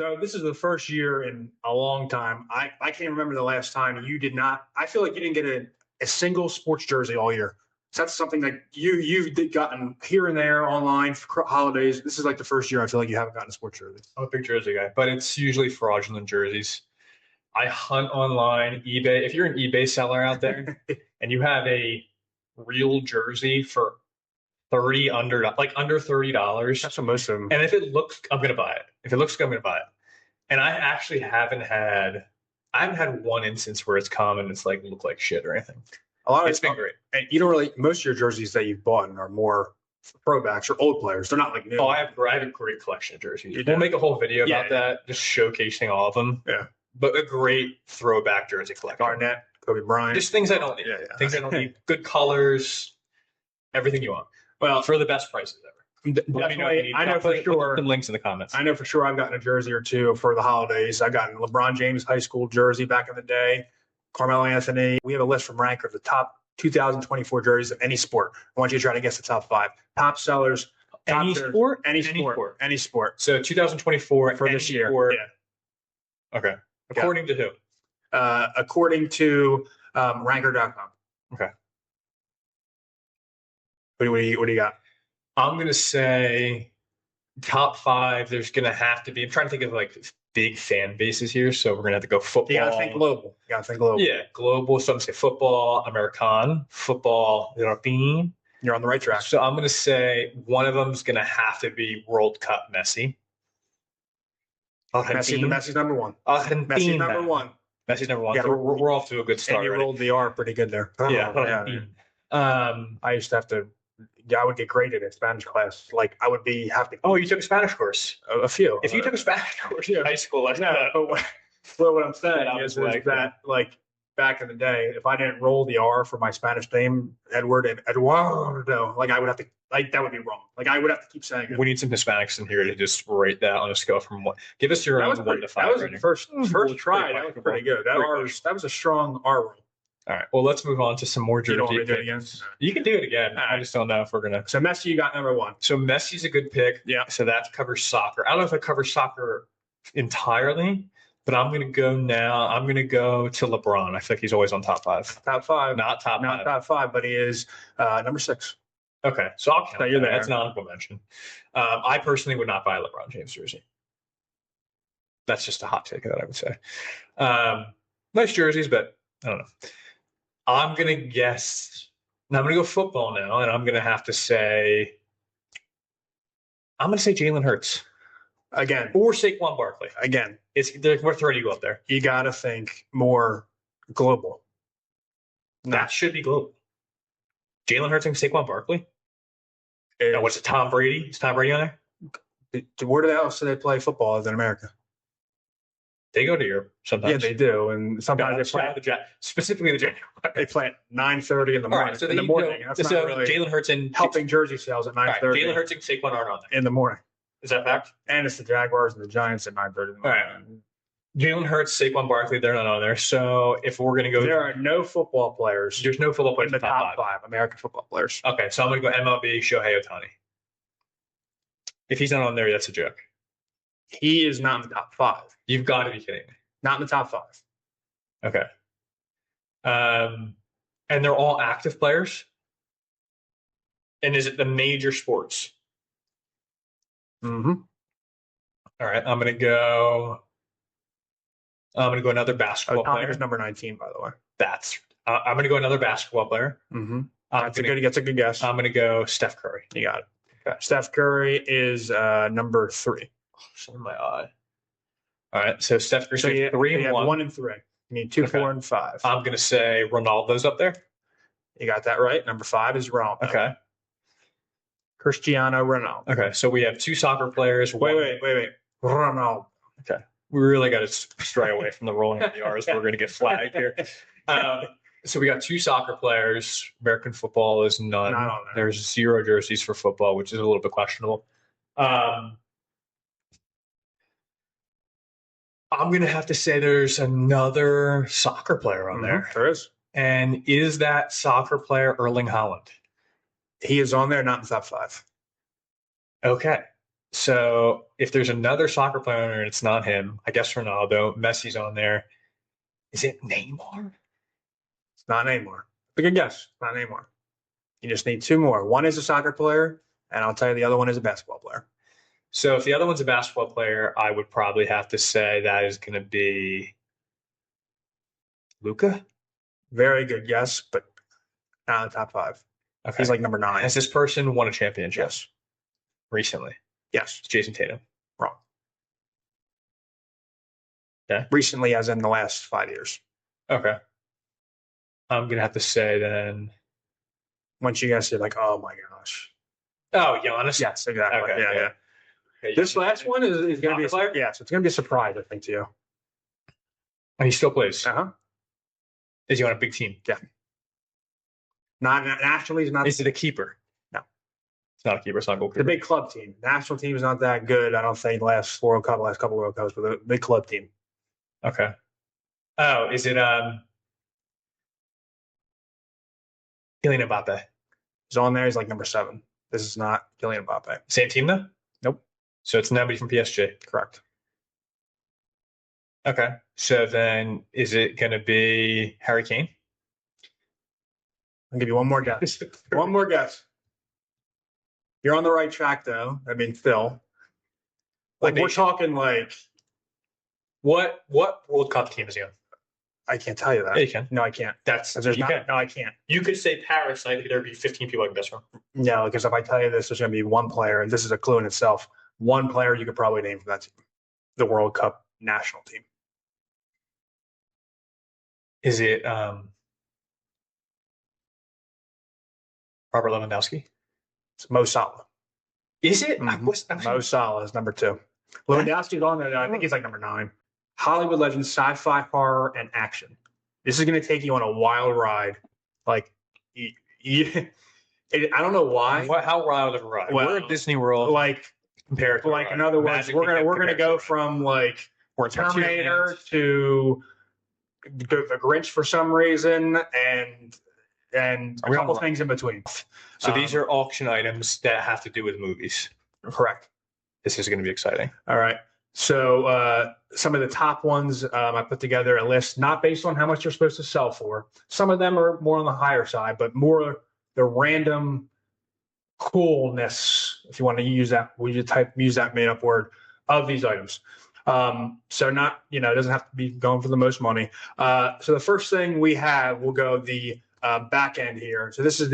So this is the first year in a long time. I can't remember the last time you did not. I feel like you didn't get a single sports jersey all year. So that's something that you've gotten here and there online for holidays. This is like the first year I feel like you haven't gotten a sports jersey. I'm a big jersey guy, but it's usually fraudulent jerseys. I hunt online, eBay. If you're an eBay seller out there and you have a real jersey for under $30, That's what most of them. and if it looks, I'm gonna buy it. If it looks good, I'm gonna buy it. And I actually haven't had one instance where it's come and it's like look like shit or anything. It's been great. And you don't really, most of your jerseys that you've bought are more throwbacks or old players. They're not like new. Oh, I have a great collection of jerseys. We'll make a whole video about that, just showcasing all of them. Yeah. But a great throwback jersey collection. Garnett, Kobe Bryant. Just things I don't need. Yeah. Things I don't need. Good colors, everything you want. Well, for the best prices ever. Let me know if you need. I know for sure. Put links in the comments. I know for sure I've gotten a jersey or two for the holidays. I got a LeBron James high school jersey back in the day. Carmelo Anthony. We have a list from Ranker of the top 2024 jerseys of any sport. I want you to try to guess the top 5. Top sellers. Any sport? Any sport. So 2024 for this year. Sport. Yeah. Okay. According to who? According to Ranker.com. Okay. What do you got? I'm going to say top 5. There's going to have to be, I'm trying to think of like big fan bases here. So we're going to have to go football. You got to think global. Yeah, global. So I'm going to say football, American, football, European. You're on the right track. So I'm going to say one of them is going to have to be World Cup Messi. Messi's number 1. Messi's number 1. Messi's number 1. Yeah, so we're off to a good start. And you rolled the R pretty good there. Yeah. I used to have to. I would get graded in Spanish class. Like I would have to. Oh, you took a Spanish course? A few. If you took a Spanish course in high school, what I'm saying is that like back in the day, if I didn't roll the R for my Spanish name, Eduardo, like I would have to. Like that would be wrong. Like I would have to keep saying it. We need some Hispanics in here to just rate that on a scale from 1. Give us your own 1 to 5. That was the first try. That was pretty good. That was a strong R roll. All right. Well, let's move on to some more jersey. You don't want to do it again? You can do it again. I just don't know if we're gonna. So Messi, you got number 1. So Messi's a good pick. Yeah. So that covers soccer. I don't know if it covers soccer entirely, but I'm gonna go now. I'm gonna go to LeBron. I feel like he's always on top 5. Top 5. Not top 5. Not top 5, but he is number 6. Okay. So I'll count that. You're there. That's an honorable mention. I personally would not buy a LeBron James jersey. That's just a hot take that I would say. Nice jerseys, but I don't know. I'm going to guess. Now I'm going to go football now, and I'm going to have to say. I'm going to say Jalen Hurts again, or Saquon Barkley again. We're ready to go up there. You got to think more global. That should be global. Jalen Hurts and Saquon Barkley. What's it? Tom Brady? Is Tom Brady on there? Where else do they play football other than America? They go to Europe sometimes. Yeah, they do, and sometimes they play specifically the January. They play at 9:30 in the morning. Right, so in the morning. That's not really Jalen Hurts and helping jersey sales at 9:30. Right, Jalen Hurts and Saquon aren't on there in the morning. Is that fact? And it's the Jaguars and the Giants at 9:30 in the morning. All right. Jalen Hurts, Saquon Barkley, they're not on there. So if we're going to go, there are no football players. There's no football players in the top 5 American football players. Okay, so I'm going to go MLB Shohei Ohtani. If he's not on there, that's a joke. He is not in the top 5. You've got to be kidding me. Not in the top 5. Okay. And they're all active players? And is it the major sports? Mm-hmm. All right. I'm going to go another basketball player. Is number 19, by the way. I'm going to go another basketball player. Mm-hmm. That's a good guess. I'm going to go Steph Curry. You got it. Okay. Steph Curry is number 3. Oh, in my eye. All right, so Steph Curry, so 3 and 1. 1 and 3. You need 2, 4, and 5. I'm going to say Ronaldo's up there. You got that right. Number 5 is Ronaldo. Okay. Cristiano Ronaldo. Okay, so we have 2 soccer players. Wait. Ronaldo. Okay. We really got to stray away from the rolling of the R's. We're going to get flagged here. So we got 2 soccer players. American football is none. Not on there. There's 0 jerseys for football, which is a little bit questionable. I'm going to have to say there's another soccer player on there. There is. And is that soccer player Erling Haaland? He is on there, not in the top 5. Okay. So if there's another soccer player and it's not him, I guess Ronaldo, Messi's on there. Is it Neymar? It's not Neymar. But good guess. It's not Neymar. You just need two more. One is a soccer player, and I'll tell you the other one is a basketball player. So if the other one's a basketball player, I would probably have to say that is going to be Luca. Very good guess, but not in the top five. Okay. He's like number 9. Has this person won a championship Yes. recently? Yes. It's Jason Tatum. Wrong. Okay. Recently, as in the last 5 years. Okay. I'm going to have to say then. Once you guys say, like, oh my gosh. Oh, Giannis? Yes, exactly. Okay, Yeah. Okay, This last one is going to be player? Yeah, so it's going to be a surprise, I think, to you. And he still plays. Uh-huh. Is he on a big team? Yeah. Not nationally, he's not. Is it a keeper? No. It's not a keeper. It's not a goalkeeper. The big club team. National team is not that good. I don't think last couple World Cups, but the big club team. Okay. Oh, is it Kylian Mbappe? He's on there. He's like number 7. This is not Kylian Mbappe. Same team though? Nope. So it's nobody from PSG. Correct. Okay. So then is it going to be Harry Kane? I'll give you one more guess. One more guess. You're on the right track, though. I mean, still. Like, we're talking like. What World Cup team is he on? I can't tell you that. Yeah, you can. No, I can't. That's There's you not, can. no, I can't. You could say Paris. I think there'd be 15 people I can guess from. No, because if I tell you this, there's going to be one player, and this is a clue in itself. One player you could probably name from that team, the World Cup national team. Is it Robert Lewandowski? It's Mo Salah. Is it? Mm-hmm. Mo Salah is number 2. Lewandowski's on there. I think he's like number 9. Hollywood legend, sci-fi, horror, and action. This is going to take you on a wild ride. Like, I don't know why. How wild of a ride? Well, we're at Disney World. Like, compared to like in other words, we're gonna go from like Terminator to the Grinch for some reason, and a couple things in between. So these are auction items that have to do with movies. Correct. This is going to be exciting. All right. So some of the top ones, I put together a list, not based on how much you're supposed to sell for. Some of them are more on the higher side, but more the random coolness, if you want to use that, use that made up word, of these items. So not, it doesn't have to be going for the most money. So the first thing we have, we'll go the back end here. So this is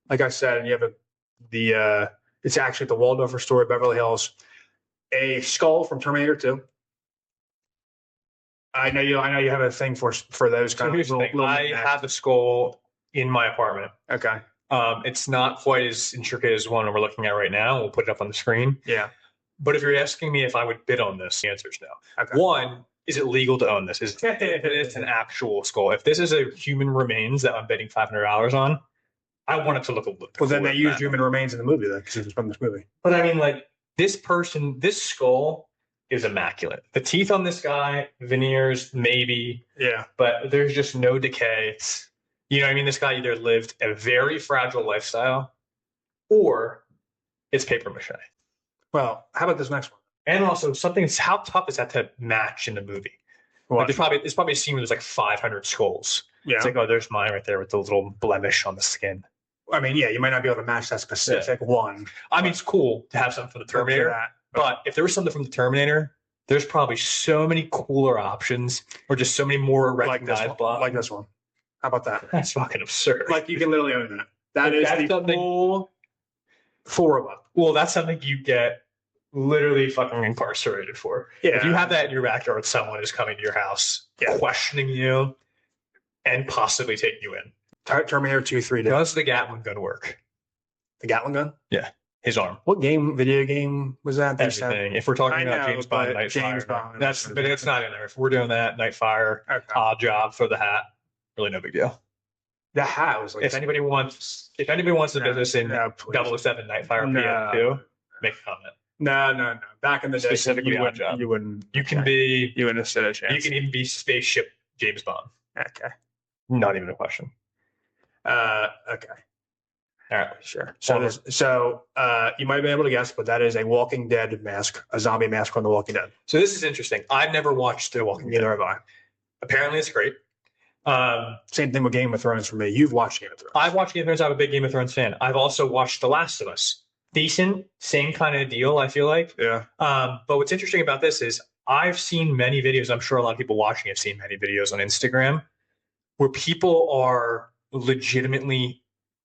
like I said, you have it's actually at the Waldorf Astoria, Beverly Hills, a skull from Terminator 2. I know you have a thing for those kind of little I have a skull in my apartment. Okay. It's not quite as intricate as one we're looking at right now. We'll put it up on the screen. Yeah. But if you're asking me if I would bid on this, the answer is no. Okay. One, is it legal to own this? If it's an actual skull. If this is a human remains that I'm bidding $500 on, I want it to look a little bit Well, then they used human remains in the movie, then, because it was from this movie. But I mean, like, this skull is immaculate. The teeth on this guy, veneers, maybe. Yeah. But there's just no decay. You know what I mean? This guy either lived a very fragile lifestyle or it's paper mache. Well, how about this next one? And also how tough is that to match in the movie? Like it's probably a scene where there's like 500 skulls. Yeah. It's like, oh, there's mine right there with the little blemish on the skin. I mean, yeah, you might not be able to match that specific one. I mean, it's cool to have something from the Terminator. But if there was something from the Terminator, there's probably so many cooler options or just so many more recognizable. Like this one. How about that? That's fucking absurd. Like, you can literally own that. That is the full 4 of them. Well, that's something you get literally fucking incarcerated for. Yeah. If you have that in your backyard, someone is coming to your house, questioning you, and possibly taking you in. Terminator 2, 3. Does the Gatling gun work? The Gatling gun? Yeah. His arm. What video game was that? Everything. If we're talking about James Bond, Nightfire, but it's not in there. If we're doing that, Nightfire, Odd Job for the hat, really no big deal. The hat was like. If anybody wants the business in 007 Nightfire PS2, make a comment. No. Back in the day, specifically Odd Job. You wouldn't. You can be. You wouldn't have stood a chance. You can even be spaceship James Bond. Okay. Not even a question. Okay. All right. Sure. So you might have been able to guess, but that is a Walking Dead mask, a zombie mask from The Walking Dead. So this is interesting. I've never watched The Walking Dead. Neither have I. Apparently, it's great. Same thing with Game of Thrones for me. You've watched Game of Thrones. I've watched Game of Thrones. I'm a big Game of Thrones fan. I've also watched The Last of Us. Decent, same kind of deal, I feel like. Yeah. But what's interesting about this is I've seen many videos. I'm sure a lot of people watching have seen many videos on Instagram where people are legitimately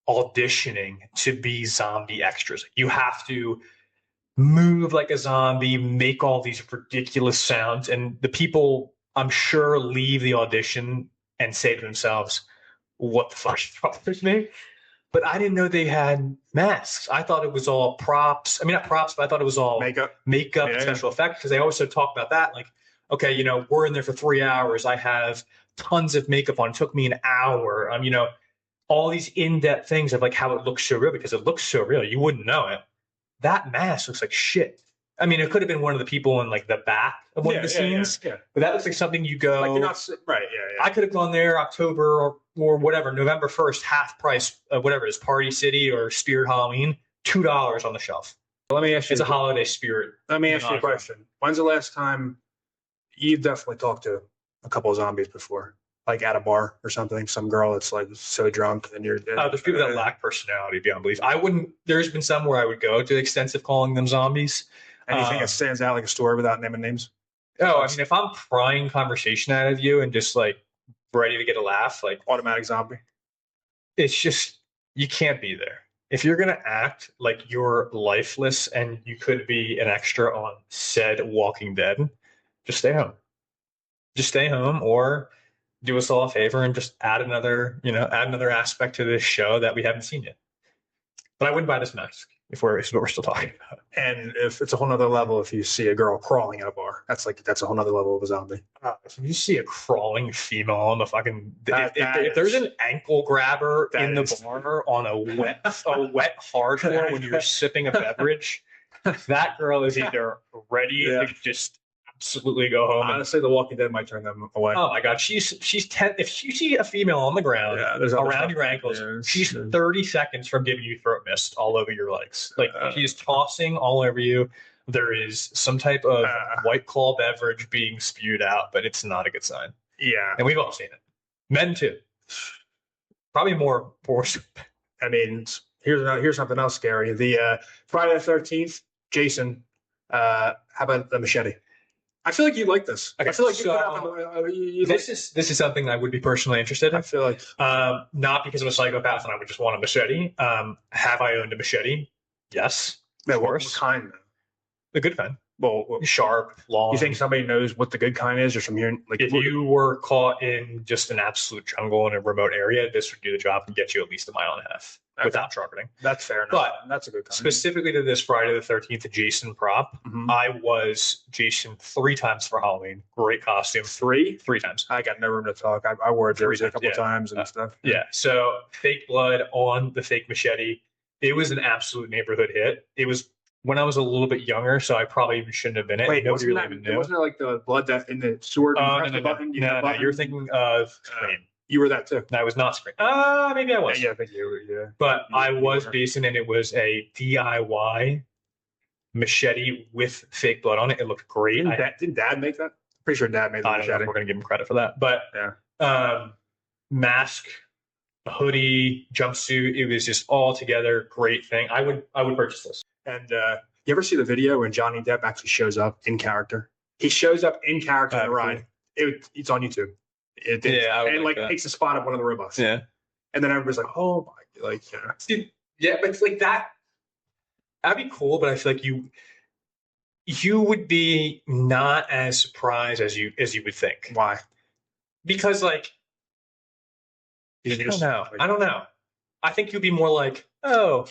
auditioning to be zombie extras. You have to move like a zombie, make all these ridiculous sounds, and the people, I'm sure, leave the audition and say to themselves, what the fuck is wrong with me? But I didn't know they had masks. I thought it was all props. I mean, not props, but I thought it was all makeup and special effects, because they also talk about that. Like, okay, you know, we're in there for 3 hours. I have tons of makeup on. It took me an hour. You know, all these in-depth things of like how it looks so real, because it looks so real. You wouldn't know it. That mask looks like shit. I mean, it could have been one of the people in like the back of one of the scenes, but that looks like something you go. Like you're not right. Yeah. I could have gone there October or whatever, November 1st, half price, whatever it is, Party City or Spirit Halloween, $2 on the shelf. Let me ask you. It's a holiday spirit. Let me ask you a question. When's the last time you've definitely talked to a couple of zombies before? Like at a bar or something, some girl that's like so drunk and you're. There's people that lack personality beyond belief. I wouldn't. There's been some where I would go to the extent of calling them zombies. Anything that stands out like a story without naming names? Oh, I mean, if I'm prying conversation out of you and just like ready to get a laugh, like automatic zombie. It's just you can't be there. If you're gonna act like you're lifeless and you could be an extra on said Walking Dead, just stay home. Just stay home, or do us all a favor and just add another aspect to this show that we haven't seen yet. But I wouldn't buy this mask if we're still talking about it. And if it's a whole nother level, if you see a girl crawling at a bar, that's a whole nother level of a zombie. If you see a crawling female on the fucking, if there's an ankle grabber in the bar on a wet hard floor when you're sipping a beverage, that girl is either ready to just absolutely go home. Honestly, The Walking Dead might turn them away. Oh my god, she's 10. If you see a female on the ground around your ankles, she's 30 seconds from giving you throat mist all over your legs. Like she's tossing all over you. There is some type of White Claw beverage being spewed out, but it's not a good sign. Yeah, and we've all seen it. Men too. Probably more. I mean, here's something else scary. The Friday the 13th, Jason. How about the machete? I feel like you like this. Okay, I feel like this is something I would be personally interested in. I feel like not because I'm a psychopath and I would just want a machete. Have I owned a machete? Yes. Of course. What kind? The good kind. Well, sharp, long. You think somebody knows what the good kind is, or from here? Like, if you were caught in just an absolute jungle in a remote area, this would do the job and get you at least 1.5 miles without sharpening. That's fair enough. But that's a good kind. Specifically to this Friday the 13th Jason prop, I was Jason 3 times for Halloween. Great costume. 3 times. I got no room to talk. I wore a jersey a couple times and stuff. Yeah. So fake blood on the fake machete. It was an absolute neighborhood hit. It was when I was a little bit younger, so I probably even shouldn't have been it. Wait, wasn't it like the blood that in the sword? No, you're thinking of Scream. You were that too. No, I was not Scream. Maybe I was. Yeah, I think you were. Yeah. But I was Jason, and it was a DIY machete with fake blood on it. It looked great. Didn't Dad make that? Pretty sure Dad made the machete. We're going to give him credit for that. But mask, hoodie, jumpsuit. It was just all together. Great thing. I would purchase this. And you ever see the video when Johnny Depp actually shows up in character? He shows up in character in the ride. It's on YouTube. Takes the spot of one of the robots. Yeah. And then everybody's like, oh my, like, yeah, but it's like that. That'd be cool, but I feel like you would be not as surprised as you would think. Why? Because like I don't know. I think you'd be more like, oh.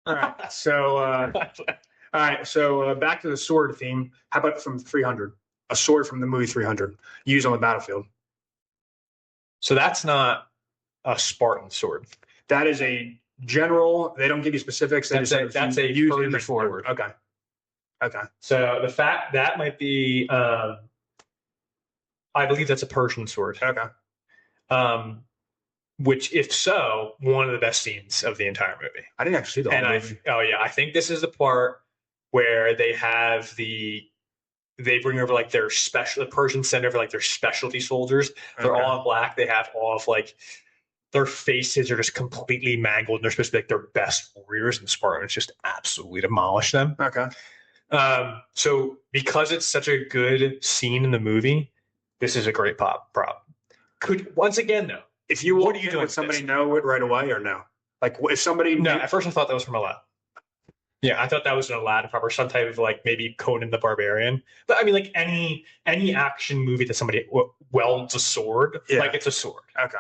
All right. So back to the sword theme. How about from 300? A sword from the movie 300 used on the battlefield. So that's not a Spartan sword. That is a general. They don't give you specifics. That's a used in the sword. Okay. So the fact that might be, I believe that's a Persian sword. Okay. which, if so, one of the best scenes of the entire movie. I didn't actually see the whole movie. I think this is the part where they bring over like their the Persian send over like their specialty soldiers. They're all in black. They have all of like their faces are just completely mangled, and they're supposed to be like their best warriors, and the Spartans just absolutely demolish them. Okay. So because it's such a good scene in the movie, this is a great prop. Once again though, if you what are you doing? Would somebody know it right away or no? Like if somebody at first I thought that was from Aladdin. Yeah, I thought that was an Aladdin prop or some type of like maybe Conan the Barbarian. But I mean, like any action movie that somebody welds a sword, like it's a sword. Okay.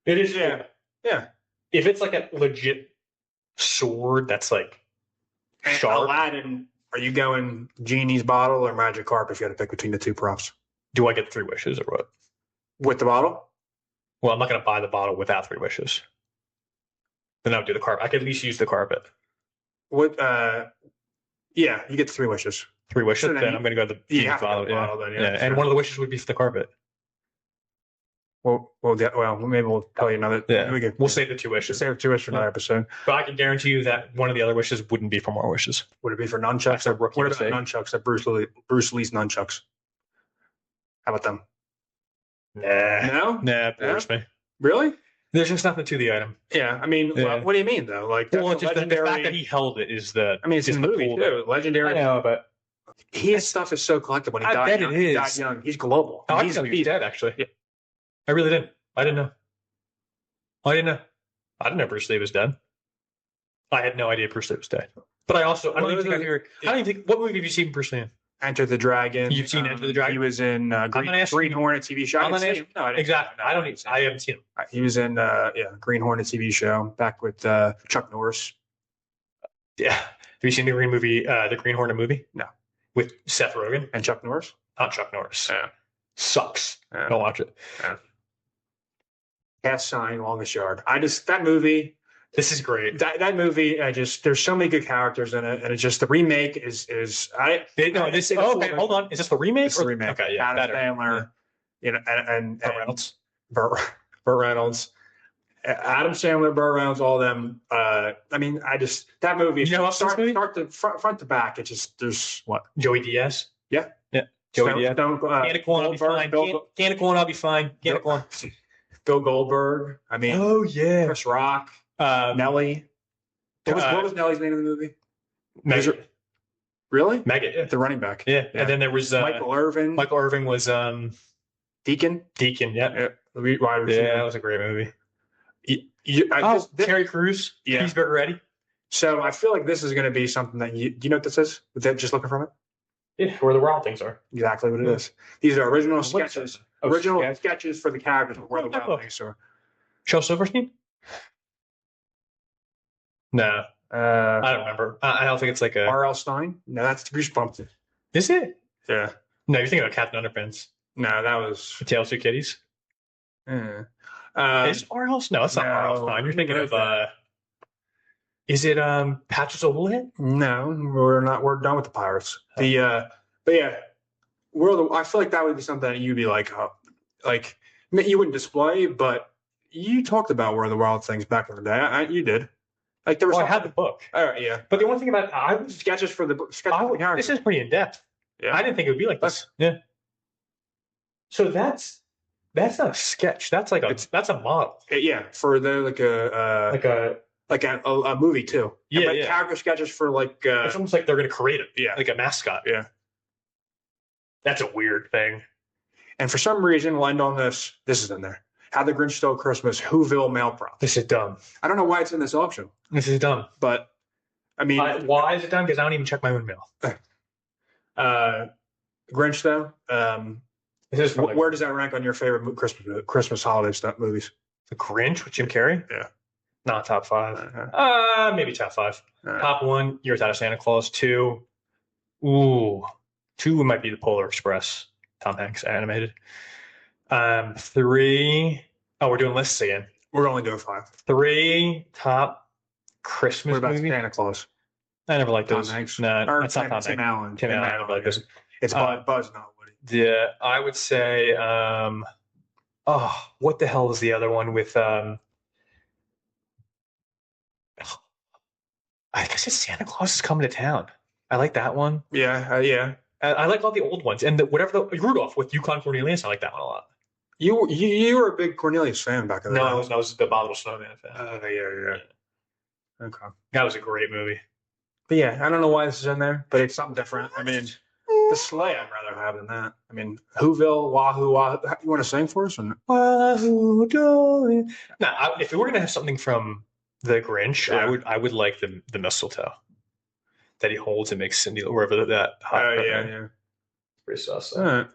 It is. Yeah. If it's like a legit sword that's like sharp. Aladdin, are you going Genie's bottle or Magic Carp if you had to pick between the two props? Do I get 3 wishes or what? With the bottle? Well, I'm not going to buy the bottle without 3 wishes. Then I would do the carpet. I could at least use the carpet. What? Yeah, you get 3 wishes. 3 wishes. So then I'm going to go to the Genie's bottle. Then, and one of the wishes would be for the carpet. Well, maybe we'll tell you another. Yeah, we'll save the 2 wishes. Save 2 wishes for another episode. But I can guarantee you that one of the other wishes wouldn't be for more wishes. Would it be for nunchucks? What about nunchucks? That Bruce Lee's nunchucks. How about them? Nah, bores me. Really? There's just nothing to the item. Yeah, I mean, well, what do you mean though? Like, well, just the fact that he held it is the. I mean, it's in the movie too. Legendary. I know, but his stuff is so collectible. When he died young. He's global. Oh, he's dead, actually. Yeah. I really didn't. I didn't know. I didn't know Bruce Lee was dead. I had no idea Bruce Lee was dead. But I don't even think. What movie have you seen Bruce Lee in? Enter the Dragon. You've seen Enter the Dragon? He was in Green Hornet TV show. Exactly. I haven't seen him. He was in Green Hornet TV show back with Chuck Norris. Yeah. Have you seen the Green Hornet movie? No. With Seth Rogen and Chuck Norris? Not Chuck Norris. Yeah. Sucks. Yeah. Don't watch it. Yeah. Cast Sign, Longest Yard. That movie. This is great. That movie, there's so many good characters in it, and it's just the remake is. Okay, hold on. Is this the remake? It's the remake. Okay, yeah. Adam Sandler, and Burt Reynolds. Burt Reynolds, Adam Sandler, Burt Reynolds, all of them. I mean, that movie. Start to front to back. It's just there's what Joey Diaz. Yeah. Joey Diaz. Can of corn, I'll be fine. Can of corn, I'll be fine. Can of corn. Bill Goldberg. I mean, Chris Rock. Nelly. What was Nelly's name in the movie? Maggot. Really? Maggot. Yeah. The running back. Yeah. And then there was Michael Irvin. Michael Irvin was Deacon. Deacon. Yeah. That was a great movie. Terry Crews. Yeah. Cheeseburger Eddie. So I feel like this is going to be something that do you know what this is? Without just looking from it? Yeah, where the wild things are. Exactly what it is. These are original sketches. Sketches for the characters of where the wild things are. Shel Silverstein? No. I don't remember. I don't think it's like a R.L. Stein? No, that's Goosebumps. Is it? Yeah. No, you're thinking of Captain Underpants. No, that was Tales of Two Kitties. Is R.L. No, it's not R.L. Stein. You're thinking of is it Patches of Woolhead? No, we're not. We're done with the pirates. But yeah, I feel like that would be something that you'd be like you wouldn't display, but you talked about Where the Wild Things back in the day. You did. Like there was. I had the book. All right, yeah. But the one thing about sketches for the this is pretty in depth. Yeah. I didn't think it would be like this. Yeah. So that's not a sketch. That's like that's a model. Yeah, for the like a movie too. Yeah, character sketches for like. It's almost like they're going to create it. Yeah, like a mascot. Yeah. That's a weird thing. And for some reason, we'll end on this. This is in there. How the Grinch Stole Christmas, Whoville mail prop. This is dumb. I don't know why it's in this option. This is dumb. But, I mean... why is it dumb? Because I don't even check my own mail. Grinch, though, where does that rank on your favorite Christmas holiday stuff movies? The Grinch with Jim Carrey? Yeah. Not top 5. Maybe top 5. Top 1, Year Without a Santa Claus. 2, 2 might be The Polar Express. Tom Hanks animated. 3. We're doing lists again. We're only doing 5. 3 top Christmas movies. What about movie? Santa Claus? I never liked those. Tom Hanks. No, that's not Tom Tim Hanks. Allen. Tim Allen. I never liked those. It's Buzz, not Woody. Yeah, I would say Oh, what the hell is the other one with I guess it's Santa Claus is Coming to Town. I like that one. Yeah. I like all the old ones, and whatever the Rudolph with Yukon Cornelius. I like that one a lot. You were a big Cornelius fan back in the No, day. I was the Abominable Snowman fan. Yeah. Okay. That was a great movie. But yeah, I don't know why this is in there, but it's something different. I mean, the sleigh I'd rather have than that. I mean, Whoville, Wahoo, Wahoo. You want to sing for us? Or not? Wahoo Dory. Now, if we were gonna have something from The Grinch, Yeah. I would like the mistletoe that he holds and makes Cindy wherever that. Yeah. Pretty sus. All right.